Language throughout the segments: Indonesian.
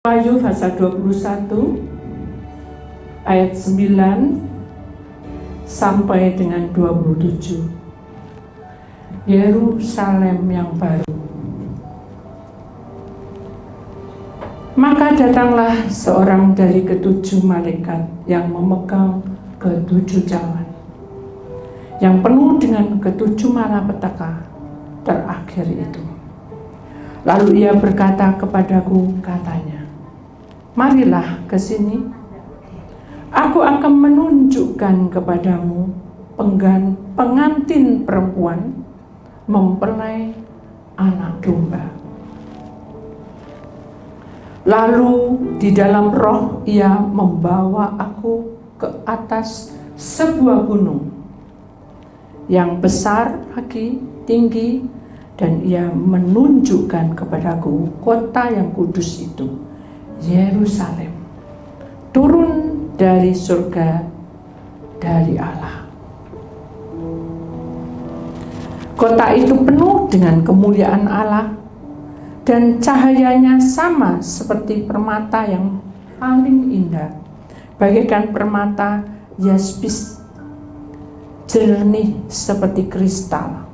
Wahyu pasal 21 ayat 9 sampai dengan 27. Yerusalem yang baru. Maka datanglah seorang dari ketujuh malaikat yang memegang ketujuh cawan, yang penuh dengan ketujuh malapetaka terakhir itu. Lalu ia berkata kepadaku, katanya, marilah ke sini, aku akan menunjukkan kepadamu pengantin perempuan mempelai anak domba. Lalu di dalam roh ia membawa aku ke atas sebuah gunung yang besar lagi, tinggi, dan ia menunjukkan kepadaku kota yang kudus itu, Yerusalem, turun dari surga dari Allah. Kota itu penuh dengan kemuliaan Allah, dan cahayanya sama seperti permata yang paling indah, bagaikan permata yaspis, jernih seperti kristal.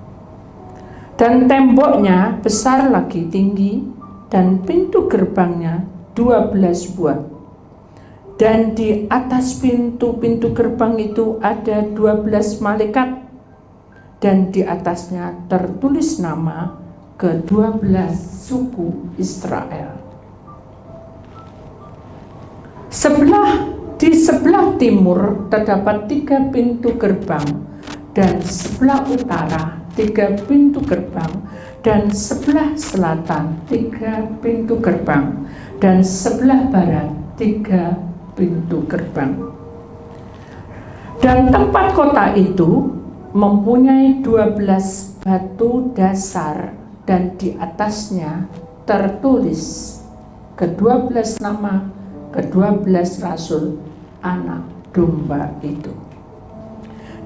Dan temboknya besar lagi, tinggi, dan pintu gerbangnya 12 buah. Dan di atas pintu-pintu gerbang itu ada 12 malaikat, dan di atasnya tertulis nama ke-12 suku Israel. Di sebelah timur terdapat 3 pintu gerbang, dan sebelah utara 3 pintu gerbang, dan sebelah selatan 3 pintu gerbang, dan sebelah barat 3 pintu gerbang. Dan tempat kota itu mempunyai 12 batu dasar, dan di atasnya tertulis ke-12 nama ke-12 rasul anak domba itu.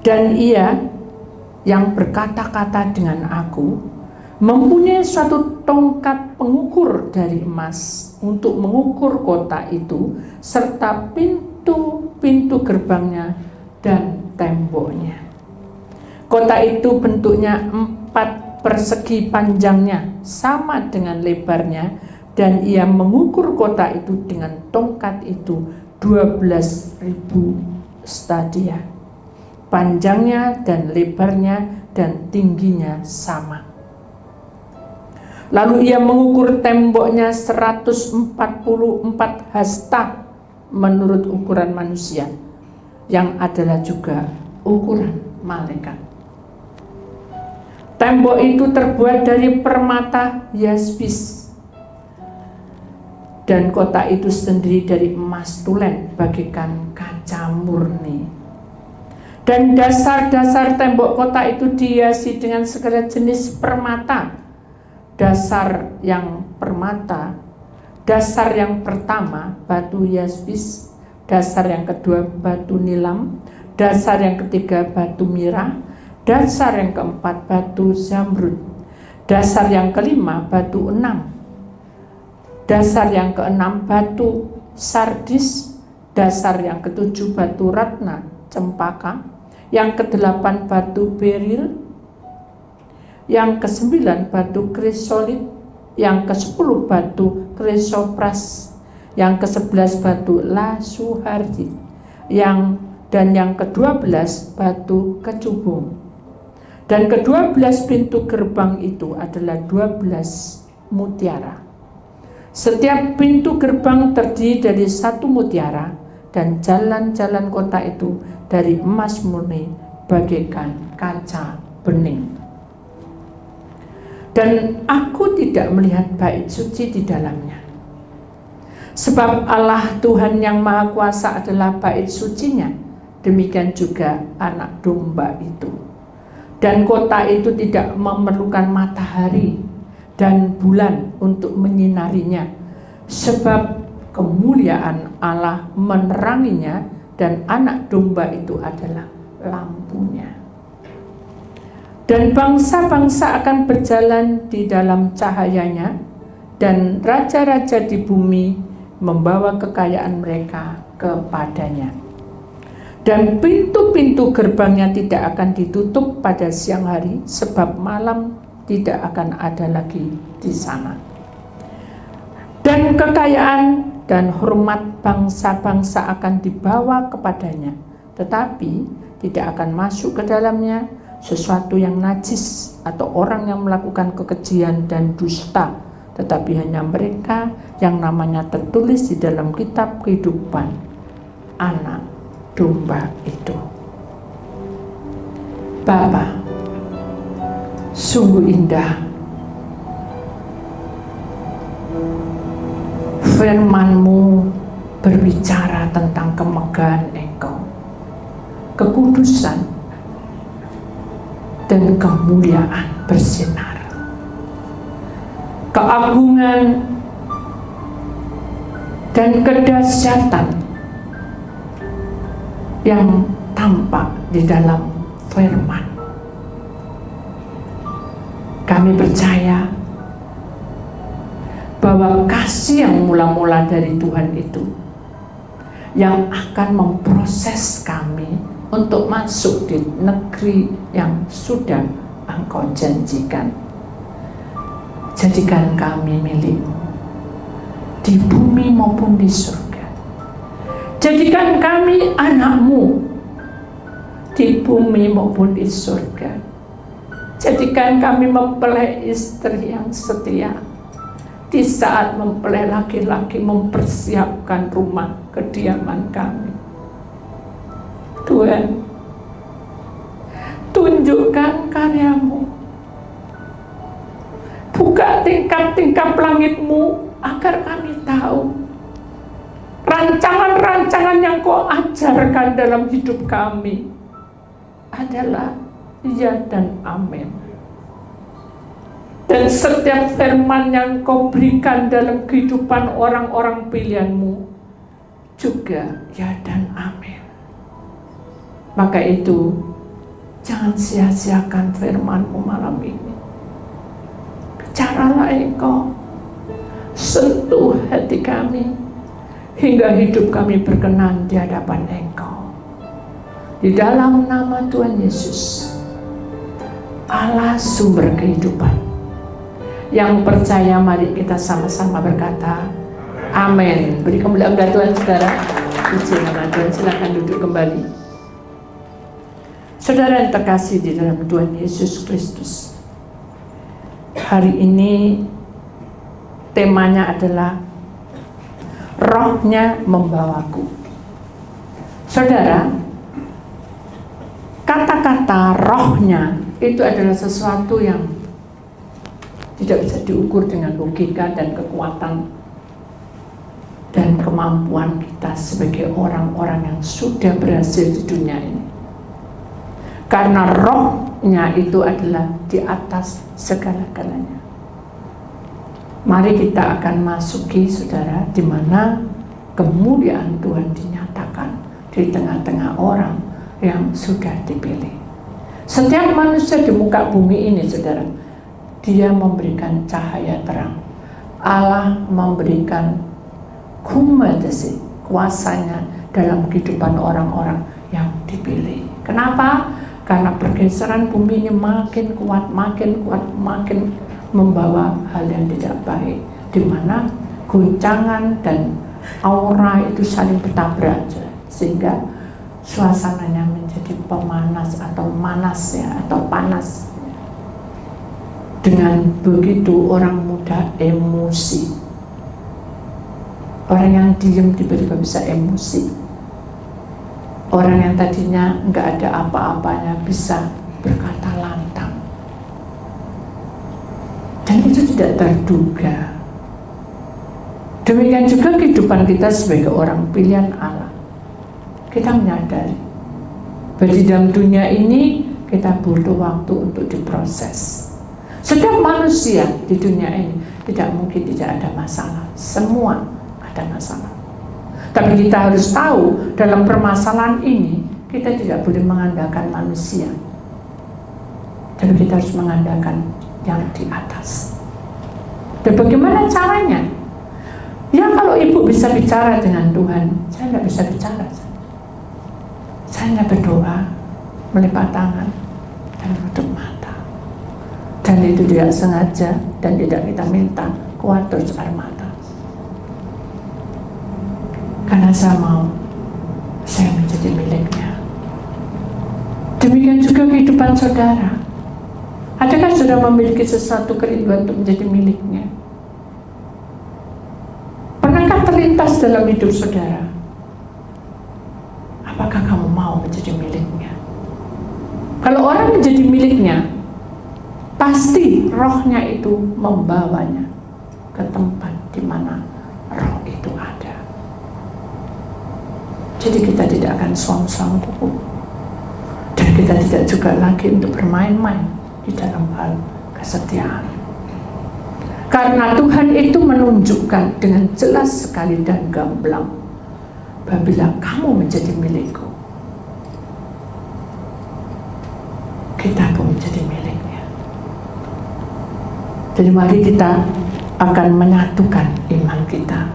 Dan ia yang berkata-kata dengan aku mempunyai suatu tongkat pengukur dari emas untuk mengukur kota itu serta pintu-pintu gerbangnya dan temboknya. Kota itu bentuknya 4 persegi panjangnya sama dengan lebarnya, dan ia mengukur kota itu dengan tongkat itu 12.000 stadia. Panjangnya dan lebarnya dan tingginya sama. Lalu ia mengukur temboknya 144 hasta menurut ukuran manusia, yang adalah juga ukuran malaikat. Tembok itu terbuat dari permata yaspis, dan kota itu sendiri dari emas tulen bagaikan kaca murni. Dan dasar-dasar tembok kota itu dihiasi dengan segala jenis permata. Dasar yang pertama batu yaspis, dasar yang kedua batu nilam, dasar yang ketiga batu mirah, dasar yang keempat batu zamrud, dasar yang kelima batu enam, dasar yang keenam batu sardis, dasar yang ketujuh batu ratna cempaka, yang kedelapan batu beril, yang kesembilan batu krisolit, yang ke-10 batu krisopras, yang ke-11 batu lasuhardi, dan yang ke-12 batu kecubung. Dan ke-12 pintu gerbang itu adalah 12 mutiara. Setiap pintu gerbang terdiri dari 1 mutiara, dan jalan-jalan kota itu dari emas murni bagaikan kaca bening. Dan aku tidak melihat bait suci di dalamnya, sebab Allah Tuhan yang Maha Kuasa adalah bait sucinya, demikian juga anak domba itu. Dan kota itu tidak memerlukan matahari dan bulan untuk menyinarinya, sebab kemuliaan Allah meneranginya, dan anak domba itu adalah lampunya. Dan bangsa-bangsa akan berjalan di dalam cahayanya, dan raja-raja di bumi membawa kekayaan mereka kepadanya. Dan pintu-pintu gerbangnya tidak akan ditutup pada siang hari, sebab malam tidak akan ada lagi di sana. Dan kekayaan dan hormat bangsa-bangsa akan dibawa kepadanya, tetapi tidak akan masuk ke dalamnya sesuatu yang najis atau orang yang melakukan kekejian dan dusta, tetapi hanya mereka yang namanya tertulis di dalam kitab kehidupan anak domba itu. Bapa, sungguh indah firman-Mu berbicara tentang kemegahan Engkau, kekudusan dan kemuliaan bersinar, keagungan dan kedahsyatan yang tampak di dalam firman. Kami percaya bahwa kasih yang mula-mula dari Tuhan itu yang akan memproses kami untuk masuk di negeri yang sudah Engkau janjikan. Jadikan kami milik-Mu di bumi maupun di surga. Jadikan kami anak-Mu di bumi maupun di surga. Jadikan kami mempelai istri yang setia. Di saat mempelai laki-laki mempersiapkan rumah kediaman kami. Tuhan, tunjukkan karya-Mu. Buka tingkap-tingkap langit-Mu agar kami tahu rancangan-rancangan yang Kau ajarkan dalam hidup kami adalah ya dan amin. Dan setiap firman yang Kau berikan dalam kehidupan orang-orang pilihan-Mu juga ya dan amin. Maka itu jangan sia-siakan firman-Mu malam ini. Bicaralah Engkau, sentuh hati kami hingga hidup kami berkenan di hadapan Engkau. Di dalam nama Tuhan Yesus, Allah sumber kehidupan. Yang percaya mari kita sama-sama berkata amin. Beri kemuliaan Tuhan saudara. Puji nama Tuhan. Silakan duduk kembali. Saudara yang terkasih di dalam Tuhan Yesus Kristus, hari ini temanya adalah Rohnya membawaku. Saudara, kata-kata rohnya itu adalah sesuatu yang tidak bisa diukur dengan logika dan kekuatan dan kemampuan kita sebagai orang-orang yang sudah berhasil di dunia ini. Karena rohnya itu adalah di atas segala-galanya. Mari kita akan masuki saudara, di mana kemuliaan Tuhan dinyatakan di tengah-tengah orang yang sudah dipilih. Setiap manusia di muka bumi ini saudara, Dia memberikan cahaya terang. Allah memberikan kumadasi, kuasanya dalam kehidupan orang-orang yang dipilih. Kenapa? Karena pergeseran bumi ini makin kuat, makin membawa hal yang tidak baik, di mana guncangan dan aura itu saling bertabrak, sehingga suasananya menjadi pemanas atau manas ya, atau panas. Dengan begitu orang muda emosi. Orang yang diam tiba-tiba bisa emosi. Orang yang tadinya nggak ada apa-apanya bisa berkata lantang. Dan itu tidak terduga. Demikian juga kehidupan kita sebagai orang pilihan Allah. Kita menyadari bahwa di dalam dunia ini kita butuh waktu untuk diproses. Setiap manusia di dunia ini tidak mungkin tidak ada masalah. Semua ada masalah. Tapi kita harus tahu dalam permasalahan ini kita tidak boleh mengandalkan manusia. Tapi kita harus mengandalkan yang di atas. Dan bagaimana caranya? Ya kalau ibu bisa bicara dengan Tuhan, saya nggak bisa bicara. Saya hanya berdoa, melipat tangan, dan menutup mata. Dan itu tidak sengaja dan tidak kita minta, keluar terus air mata. Karena saya mau, saya menjadi miliknya. Demikian juga kehidupan saudara. Adakah saudara memiliki sesuatu kerinduan untuk menjadi miliknya? Pernahkah terlintas dalam hidup saudara? Apakah kamu mau menjadi miliknya? Kalau orang menjadi miliknya, pasti rohnya itu membawanya ke tempat di mana roh itu ada. Jadi kita tidak akan suam-suam kuku, dan kita tidak juga lagi untuk bermain-main di dalam hal kesetiaan. Karena Tuhan itu menunjukkan dengan jelas sekali dan gamblang, apabila kamu menjadi milikku, kita pun menjadi miliknya. Jadi mari kita akan menyatukan iman kita,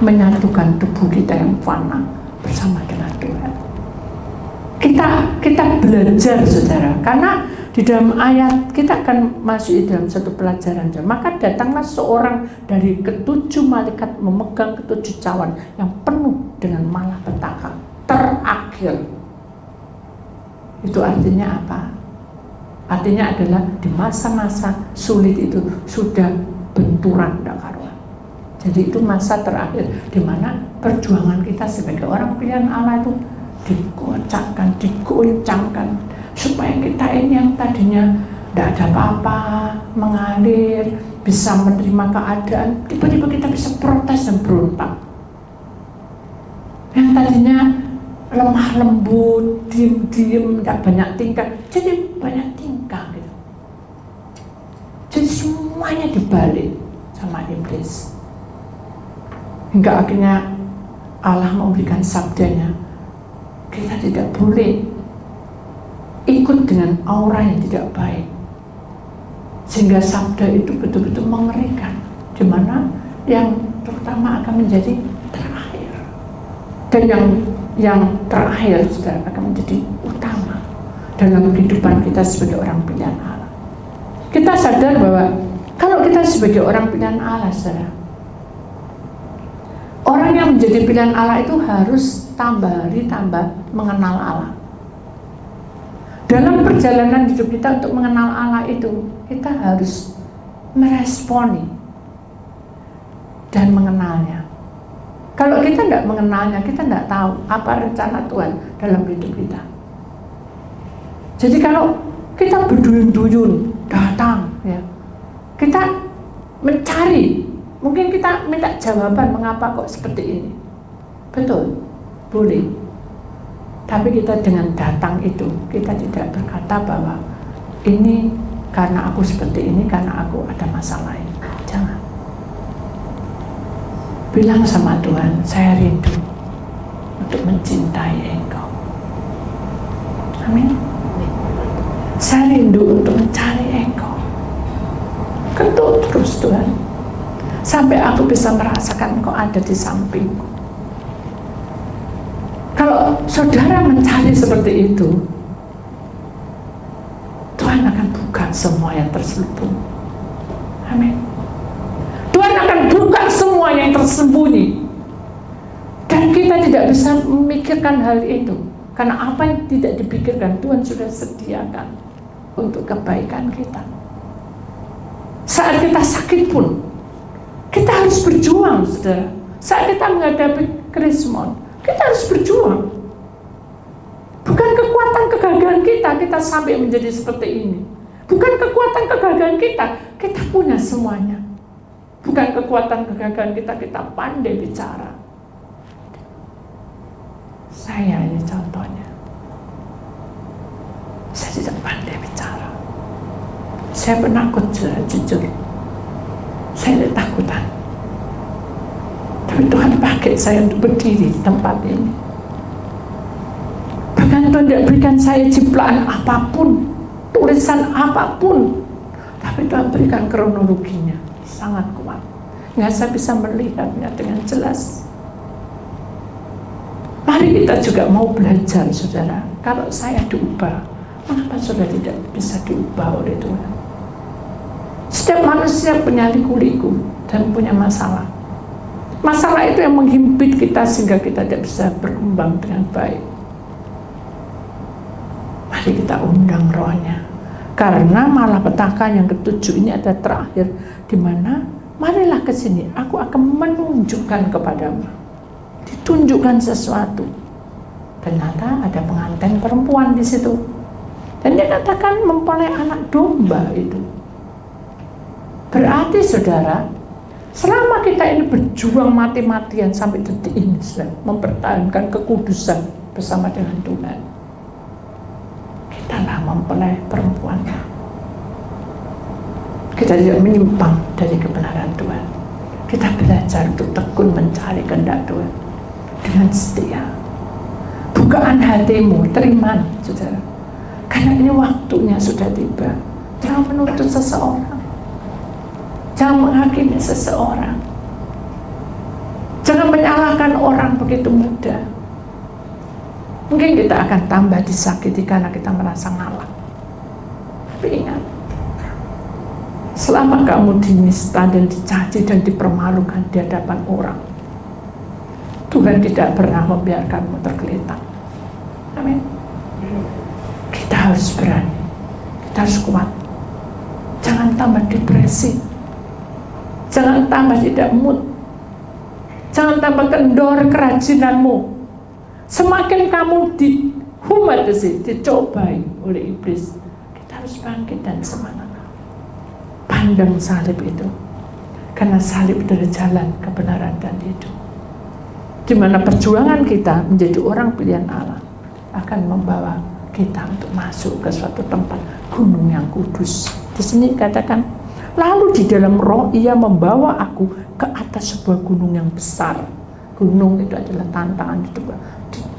menyatukan tubuh kita yang fana bersama dengan Tuhan. Kita belajar saudara, karena di dalam ayat kita akan masuk di dalam satu pelajaran. Maka datanglah seorang dari ketujuh malaikat memegang ketujuh cawan yang penuh dengan malapetaka terakhir. Itu artinya apa? Artinya adalah di masa-masa sulit itu sudah benturan tidak karuan. Jadi itu masa terakhir di mana perjuangan kita sebagai orang pilihan Allah itu dikocakkan, digoncangkan, supaya kita ini yang tadinya tidak ada apa-apa, mengalir, bisa menerima keadaan, tiba-tiba kita bisa protes dan berontak. Yang tadinya lemah lembut, diem-diem, tidak banyak tingkah, jadi banyak tingkah gitu. Jadi semuanya dibalik sama iblis. Hingga akhirnya Allah memberikan sabdanya, kita tidak boleh ikut dengan aura yang tidak baik, sehingga sabda itu betul-betul mengerikan, di mana yang terutama akan menjadi terakhir, dan yang terakhir sudah akan menjadi utama dalam kehidupan kita sebagai orang pilihan Allah. Kita sadar bahwa kalau kita sebagai orang pilihan Allah, saudara, orang yang menjadi pilihan Allah itu harus tambah hari tambah mengenal Allah. Dalam perjalanan hidup kita untuk mengenal Allah itu, kita harus meresponi dan mengenalnya. Kalau kita tidak mengenalnya, kita tidak tahu apa rencana Tuhan dalam hidup kita. Jadi kalau kita berduyun-duyun datang, ya, kita mencari, mungkin kita minta jawaban mengapa kok seperti ini. Betul, boleh. Tapi kita dengan datang itu, kita tidak berkata bahwa ini karena aku seperti ini, karena aku ada masalah ini. Jangan. Bilang sama Tuhan, saya rindu untuk mencintai Engkau. Amin. Saya rindu untuk mencari Engkau. Ketuk terus Tuhan, sampai aku bisa merasakan Engkau ada di sampingku. Kalau saudara mencari seperti itu, Tuhan akan buka semua yang terselubung. Amin. Tuhan akan buka semua yang tersembunyi, dan kita tidak bisa memikirkan hal itu, karena apa yang tidak dipikirkan Tuhan sudah sediakan untuk kebaikan kita. Saat kita sakit pun, kita harus berjuang, saudara. Saat kita menghadapi krismon, kita harus berjuang. Bukan kekuatan kegagalan kita sampai menjadi seperti ini. Bukan kekuatan kegagalan kita punya semuanya. Bukan kekuatan kegagalan kita pandai bicara. Saya ini contohnya. Saya tidak pandai bicara. Saya penakut, jujur. Saya tidak takutan. Tapi Tuhan pakai saya untuk berdiri di tempat ini. Bahkan Tuhan tidak berikan saya ciptaan apapun, tulisan apapun, tapi Tuhan berikan kronologinya sangat kuat. nggak saya bisa melihatnya dengan jelas. Mari kita juga mau belajar, saudara. Kalau saya diubah, mengapa saudara tidak bisa diubah oleh Tuhan? Setiap manusia punya liku-liku dan punya masalah. Masalah itu yang menghimpit kita sehingga kita tidak bisa berkembang dengan baik. Mari kita undang Rohnya. Karena malapetaka yang ketujuh ini ada terakhir, di mana marilah ke sini, aku akan menunjukkan kepadamu. Ditunjukkan sesuatu. Ternyata ada pengantin perempuan di situ. Dan dia katakan mempelai anak domba itu. Berarti saudara, selama kita ini berjuang mati-matian sampai detik ini, saudara, mempertahankan kekudusan bersama dengan Tuhan, kitalah mempelai perempuan. Kita tidak menyimpang dari kebenaran Tuhan. Kita belajar untuk tekun mencari kehendak Tuhan dengan setia. Bukaan hatimu, terima, saudara. Karena ini waktunya sudah tiba. Jangan menuntut seseorang. Jangan menghakimi seseorang. Jangan menyalahkan orang begitu mudah. Mungkin kita akan tambah disakiti karena kita merasa ngalah. Tapi ingat, selama kamu dinista dan dicaci dan dipermalukan di hadapan orang, Tuhan tidak pernah membiarkanmu tergeletak. Amin. Kita harus berani, kita harus kuat. Jangan tambah depresi, jangan tambah tidak mood, jangan tambah kendor kerajinanmu. Semakin kamu dicobai oleh iblis, kita harus bangkit dan semangat. Pandang salib itu, karena salib adalah jalan kebenaran dan hidup, di mana perjuangan kita menjadi orang pilihan Allah akan membawa kita untuk masuk ke suatu tempat gunung yang kudus. Di sini katakan, lalu di dalam roh ia membawa aku ke atas sebuah gunung yang besar. Gunung itu adalah tantangan hidup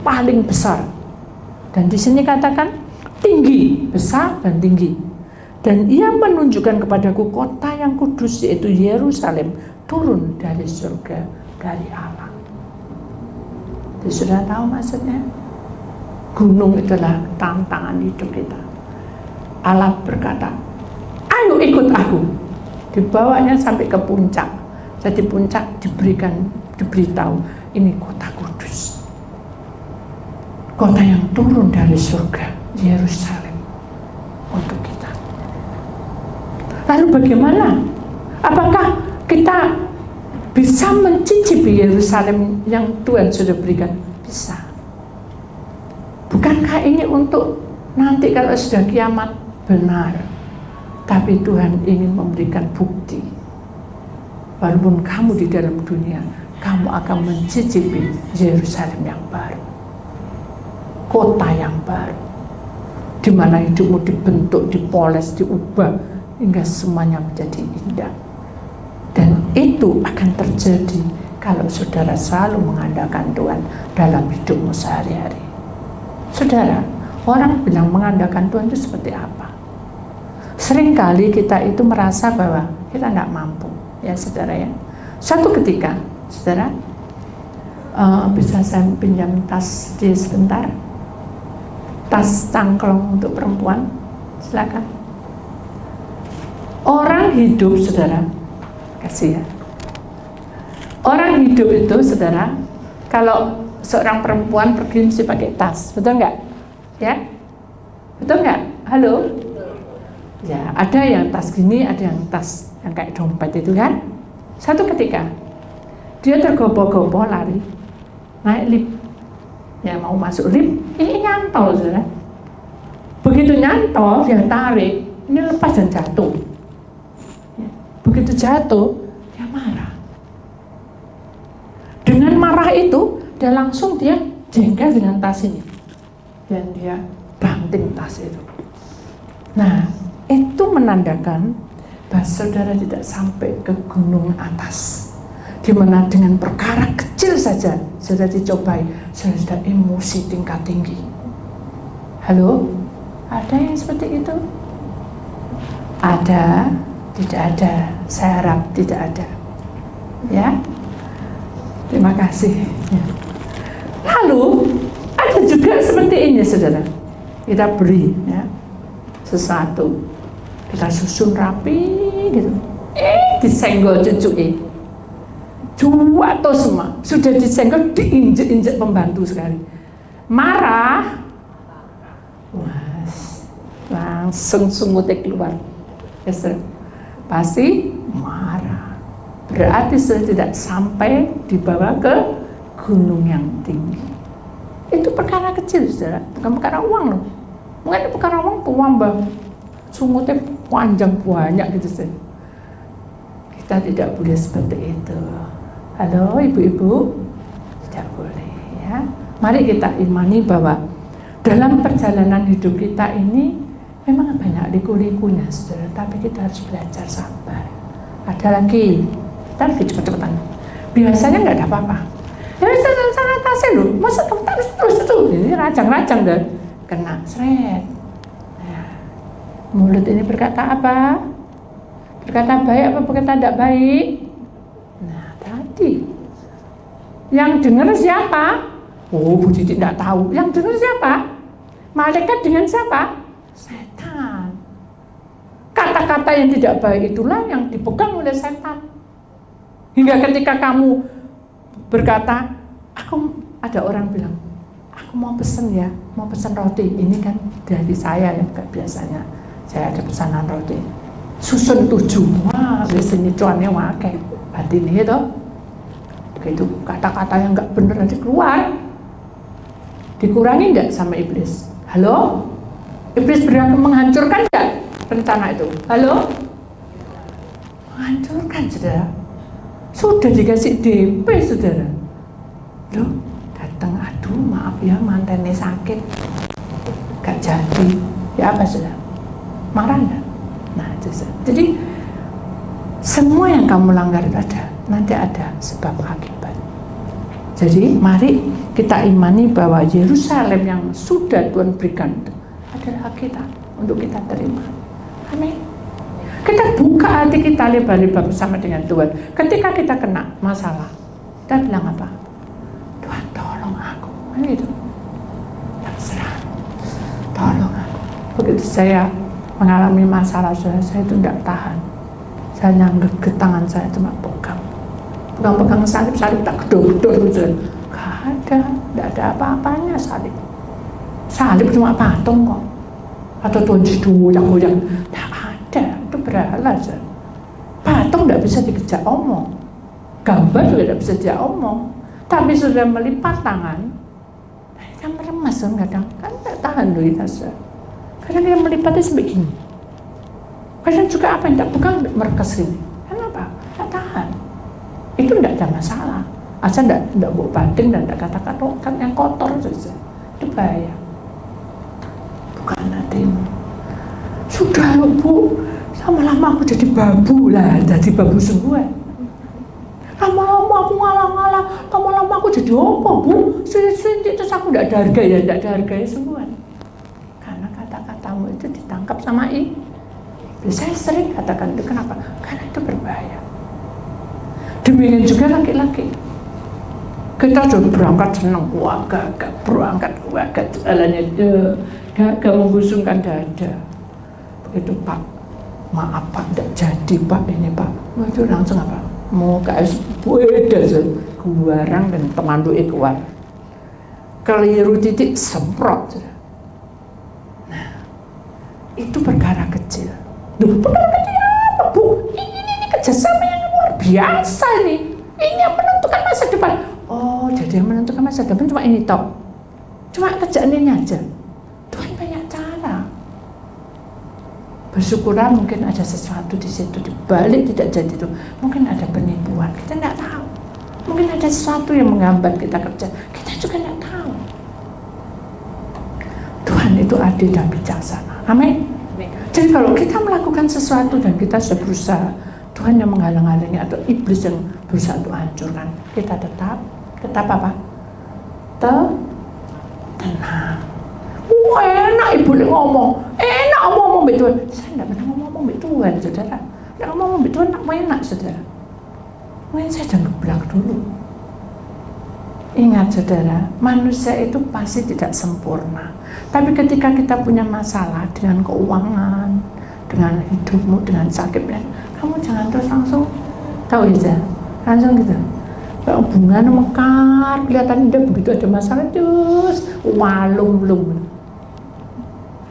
paling besar. Dan di sini katakan tinggi, besar dan tinggi. Dan ia menunjukkan kepadaku kota yang kudus, yaitu Yerusalem, turun dari surga dari Allah. Jadi sudah tahu maksudnya? Gunung itulah tantangan hidup kita. Allah berkata, ayo ikut aku. Dibawanya sampai ke puncak. Jadi puncak diberitahu, ini kota kudus. Kota yang turun dari surga, Yerusalem, untuk kita. Lalu bagaimana? Apakah kita bisa mencicipi Yerusalem yang Tuhan sudah berikan? Bisa. Bukankah ini untuk nanti kalau sudah kiamat? Benar. Tapi Tuhan ingin memberikan bukti. Walaupun kamu di dalam dunia, kamu akan mencicipi Yerusalem yang baru. Kota yang baru. Di mana hidupmu dibentuk, dipoles, diubah, hingga semuanya menjadi indah. Dan itu akan terjadi kalau saudara selalu mengandalkan Tuhan dalam hidupmu sehari-hari. Saudara, orang bilang mengandalkan Tuhan itu seperti apa? Seringkali kita itu merasa bahwa kita tidak mampu, ya saudara ya. Suatu ketika, saudara, bisa saya pinjam tas dia sebentar? Tas cangklong untuk perempuan, silakan. Orang hidup, saudara, kasih ya. Orang hidup itu, saudara, kalau seorang perempuan pergi mesti pakai tas, betul nggak? Ya, betul nggak? Halo? Ya, ada yang tas gini, ada yang tas yang kayak dompet itu kan. Satu ketika dia tergopoh-gopoh lari, naik lift, ya mau masuk lift, ini nyantol, saudara. Begitu nyantol, dia tarik, ini lepas dan jatuh. Ya, begitu jatuh, dia marah. Dengan marah itu, dia langsung jengkel dengan tas ini, dan dia banting tas itu. Nah, itu menandakan bahwa saudara tidak sampai ke gunung atas, di mana dengan perkara kecil saja saudara dicobai, saudara sudah emosi tingkat tinggi. Halo? Ada yang seperti itu? Ada? Tidak ada. Saya harap tidak ada. Ya, terima kasih. Lalu ada juga seperti ini, saudara. Kita beri ya sesuatu, kita susun rapi gitu. Disenggol cucuke, jatuh semua. Sudah disenggol, diinjek-injek pembantu sekali. Marah, langsung sungutnya keluar. Ya, pasti marah. Berarti sudah tidak sampai dibawa ke gunung yang tinggi. Itu perkara kecil, saudara, bukan perkara uang loh. Mungkin perkara uang bang, sungutnya panjang banyak gitu saja. Kita tidak boleh seperti itu. Halo ibu-ibu, tidak boleh ya. Mari kita imani bahwa dalam perjalanan hidup kita ini memang banyak liku-likunya, saudara. Tapi kita harus belajar sabar. Ada lagi, kita lagi cepat-cepatan. Biasanya nggak ada apa-apa. Ya sana tasnya loh, masa terus itu. Ini rajang-rajang dan kena seret. Nah, mulut ini berkata apa? Berkata baik apa berkata tidak baik? Nah tadi yang dengar siapa? Oh, Bu Titi tidak tahu. Yang dengar siapa? Malaikat dengan siapa? Setan. Kata-kata yang tidak baik itulah yang dipegang oleh setan. Hingga ketika kamu berkata, ada orang bilang, aku mau pesen ya, mau pesen roti. Ini kan dari saya yang biasanya saya ada pesanan roti. Susun 7, wah biasanya cuannya wakai batin itu begitu, kata-kata yang nggak bener nanti keluar. Dikurangi nggak sama iblis? Halo? Iblis berani menghancurkan nggak rencana itu? Halo? Menghancurkan, saudara. Sudah dikasih DP, saudara. Loh, datang, aduh maaf ya mantannya sakit, gak jadi. Ya apa, saudara? Marah nggak? Nah, jadi semua yang kamu langgar itu nanti ada sebab akibat. Jadi mari kita imani bahwa Yerusalem yang sudah Tuhan berikan itu adalah hak kita untuk kita terima. Amin. Kita buka hati kita lebar-lebar bersama dengan Tuhan. Ketika kita kena masalah, kita bilang apa? Tuhan tolong aku. Gitu. Terserah. Tolong aku. Begitu saya mengalami masalah, saya itu tidak tahan. Saya nyangget ke tangan saya, cuma pegang salib tak gedor-gedor gitu. Gak ada, tidak ada apa-apanya salib. Salib cuma patung kok. Atau Tuhan digoyang-goyang. Tak ada, itu berhala. Patung tidak bisa dikejar omong. Gambar juga tidak bisa dikejar omong. Tapi sudah melipat tangan, kita meremas kadang. Kan tidak tahan loh kita. Kadang dia melipatnya sebegini. Kadang juga apa yang tak pegang merekes ini. Kenapa? Tak tahan. Itu tidak ada masalah. Asal tidak bawa banting dan tidak kata-kata yang kotor saja. Itu bahaya. Bukan hatimu. Sudah loh Bu, lama-lama aku jadi babu lah, jadi babu sungguhan. Lama-lama aku ngalah-ngalah, lama-lama aku jadi apa Bu? Sini terus aku tidak ada harga ya, tidak ada harganya sungguhan. Kata-katamu itu ditangkap sama saya sering katakan itu, kenapa? Karena itu berbahaya. Demikian juga laki-laki. Kita sudah berangkat senang, wah gagak berangkat, wah jalannya gagak membusungkan dada. Begitu Pak, maaf Pak, tidak jadi Pak, ini Pak. Itu langsung apa? Mau KS beda keluaran dan pemandu keluar. Keliru titik semprot. Itu perkara kecil. Duh, perkara kecil apa Bu? Ini kerjasama yang luar biasa nih. Ini yang menentukan masa depan. Oh, jadi yang menentukan masa depan cuma ini toh. Cuma kerjaan ini aja. Tuhan banyak cara. Bersyukurlah mungkin ada sesuatu di situ, di balik tidak jadi itu. Mungkin ada penipuan, kita tidak tahu. Mungkin ada sesuatu yang menghambat kita kerja, kita juga tidak tahu. Tuhan itu adil dan bijaksana. Amin. Jadi kalau kita melakukan sesuatu dan kita sudah berusaha, Tuhan yang menghalang-halangi atau iblis yang berusaha untuk hancurkan, kita tetap apa? Tenang. Wah, enak ibu ngomong, enak ngomong sama Tuhan. Saya tidak pernah ngomong sama Tuhan, saudara. Tidak ngomong sama Tuhan, tak enak, saudara. mungkin saya udah ngeblak dulu. Ingat saudara, manusia itu pasti tidak sempurna. Tapi ketika kita punya masalah dengan keuangan, dengan hidupmu, dengan sakitnya, kamu jangan terus langsung tahu aja, langsung gitu. Kalau bunga mekar, kelihatan indah, begitu ada masalah terus walung belum.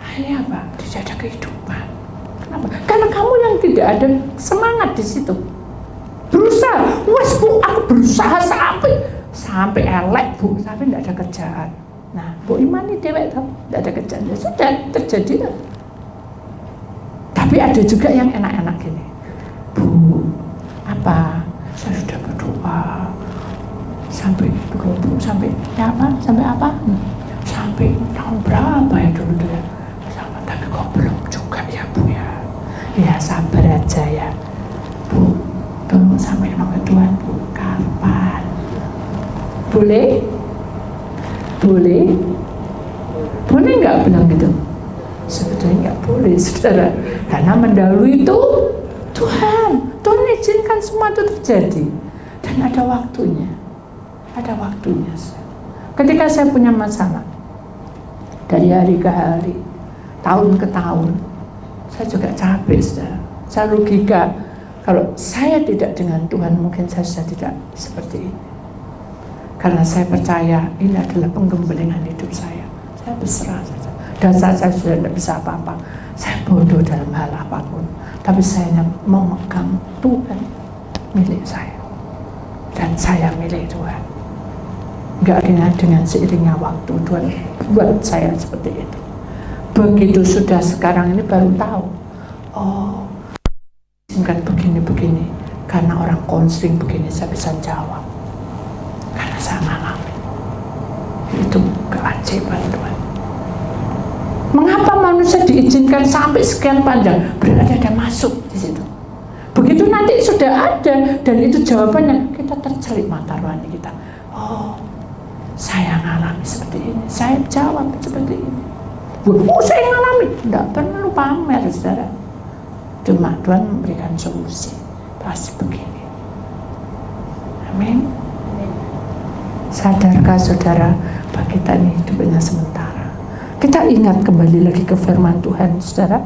Akhirnya apa? Tidak ada kehidupan. Kenapa? Karena kamu yang tidak ada semangat di situ. Berusaha, wes bu, aku berusaha sampai elek bu, tapi tidak ada kerjaan. Nah, bu imani dewek tuh, tidak ada kerjaan, ya sudah terjadi lah. Tapi ada juga yang enak-enak gini, bu, apa? Saya sudah berdoa sampai sampai ya apa? Sampai apa? Sampai tahun berapa ya dulu ya? Sama, tapi kok belum juga ya bu ya? Ya sabar aja ya, bu. Tolong sampai sama Tuhan bu, kapan? Boleh? Boleh? Boleh nggak bilang gitu? Sebetulnya nggak boleh saudara, karena mendahului itu Tuhan. Tuhan izinkan semua itu terjadi dan ada waktunya. Ada waktunya. Ketika saya punya masalah dari hari ke hari, tahun ke tahun, saya juga capek saudara. Saya logika, kalau saya tidak dengan Tuhan mungkin saya sudah tidak seperti ini. Karena saya percaya ini adalah penggembelengan hidup saya. Saya berserah saja. Dasar saya sudah tidak bisa apa-apa. Saya bodoh dalam hal apapun. Tapi saya memegang Tuhan milik saya. Dan saya milik Tuhan. Enggak dengan seiringnya waktu Tuhan buat saya seperti itu. Begitu sudah sekarang ini baru tahu. Oh, kan begini-begini. Karena orang konseling begini saya bisa jawab. Karena saya mengalami. Itu keajaiban Tuhan. Mengapa manusia diizinkan sampai sekian panjang? Berarti ada masuk di situ. Begitu nanti sudah ada dan itu jawabannya, kita tercelik mata rohani kita. Oh, saya mengalami seperti ini. Saya jawab seperti ini. Oh, saya mengalami. Tidak perlu pamer, saudara. Cuma Tuhan memberikan solusi. Pasti begini. Amin. Sadarkah saudara, bahwa kita ini hidupnya sementara. Kita ingat kembali lagi ke firman Tuhan, saudara.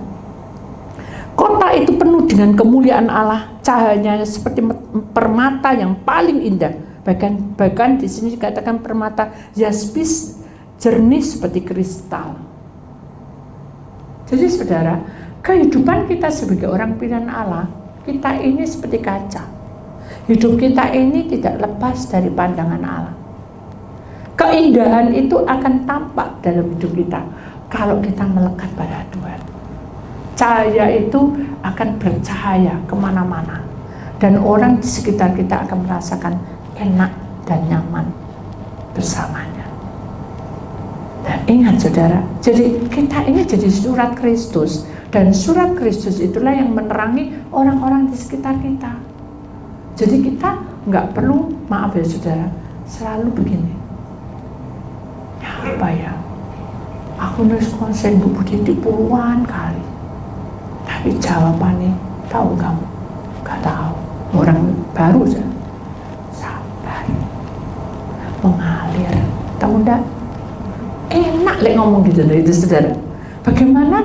Kota itu penuh dengan kemuliaan Allah, cahayanya seperti permata yang paling indah. Bahkan di sini dikatakan permata jaspis, jernih seperti kristal. Jadi saudara, kehidupan kita sebagai orang pilihan Allah, kita ini seperti kaca. Hidup kita ini tidak lepas dari pandangan Allah. Keindahan itu akan tampak dalam hidup kita kalau kita melekat pada Tuhan. Cahaya itu akan bercahaya kemana-mana, dan orang di sekitar kita akan merasakan enak dan nyaman bersamanya. Dan ingat saudara, jadi kita ini jadi surat Kristus, dan surat Kristus itulah yang menerangi orang-orang di sekitar kita. Jadi kita nggak perlu, maaf ya saudara, selalu begini. Apa ya? Aku nulis konsen Bu Budi puluhan kali, tapi jawabannya tahu kamu? Gak tahu. Orang baru saja. Sabar, mengalir. Tahu enggak? Enak lek ngomong gitu loh itu saudara. Bagaimana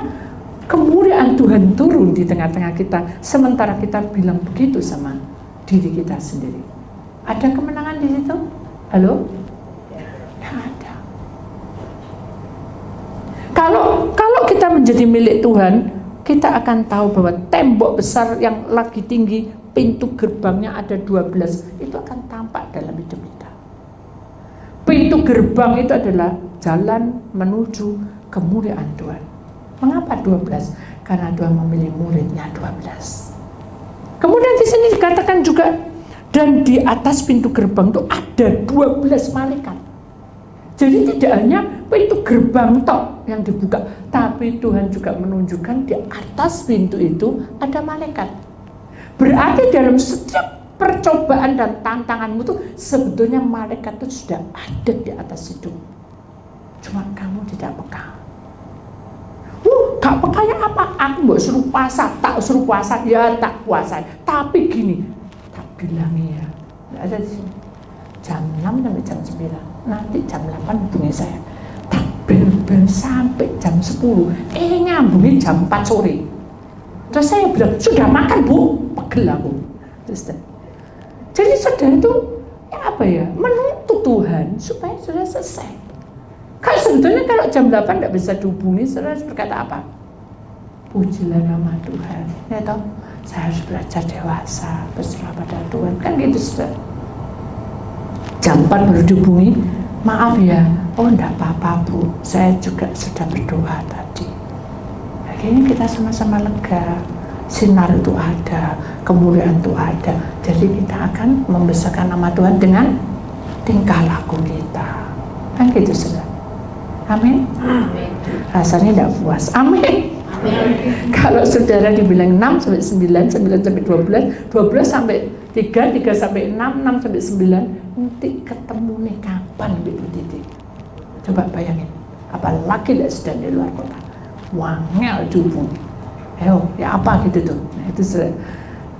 kemuliaan Tuhan turun di tengah-tengah kita, sementara kita bilang begitu sama diri kita sendiri. Ada kemenangan di situ? Halo? Ada. Kalau kita menjadi milik Tuhan, kita akan tahu bahwa tembok besar yang lagi tinggi, pintu gerbangnya ada 12, itu akan tampak dalam hidup kita. Pintu gerbang itu adalah jalan menuju kemuliaan Tuhan. Mengapa 12? Karena Tuhan memilih muridnya 12. Kemudian di sini dikatakan juga, dan di atas pintu gerbang itu ada 12 malaikat. Jadi tidak hanya pintu gerbang tok yang dibuka, tapi Tuhan juga menunjukkan di atas pintu itu ada malaikat. Berarti dalam setiap percobaan dan tantanganmu itu sebetulnya malaikat itu sudah ada di atas hidup. Cuma kamu tidak peka. Gak pekanya apa? Aku mau suruh puasa, tak suruh puasa, ya tak puasa. Tapi gini, tak bilangi ya, nggak ada di sini. Jam 6 sampai jam 9, nanti jam 8 hubungi saya. Tak bel sampai jam 10, nyambungin jam 4 sore. Terus saya bilang, sudah makan Bu? Pegel aku. Terus, jadi saudara itu ya apa ya, menuntut Tuhan supaya sudah selesai. Kalau sebetulnya kalau jam 8 tidak bisa dihubungi, saudara berkata apa? Pujilah nama Tuhan. Ya toh, saya harus belajar dewasa, berserah pada Tuhan. Kan gitu saudara. Jam 4 baru dihubungi, maaf ya, oh enggak apa-apa Bu, saya juga sudah berdoa tadi. Akhirnya kita sama-sama lega, sinar itu ada, kemuliaan itu ada. Jadi kita akan membesarkan nama Tuhan dengan tingkah laku kita. Kan gitu saudara. Amin. Rasanya tidak puas. Amin. Kalau saudara dibilang 6 sampai 9, 9 sampai 12, 12 sampai 3, 3 sampai 6, 6 sampai 9, nanti ketemu nih kapan Ibu Titi? Coba bayangin, apalagi tidak sedang di luar kota, wangel dihubungi. Ayo, ya apa gitu tuh? Nah itu sudah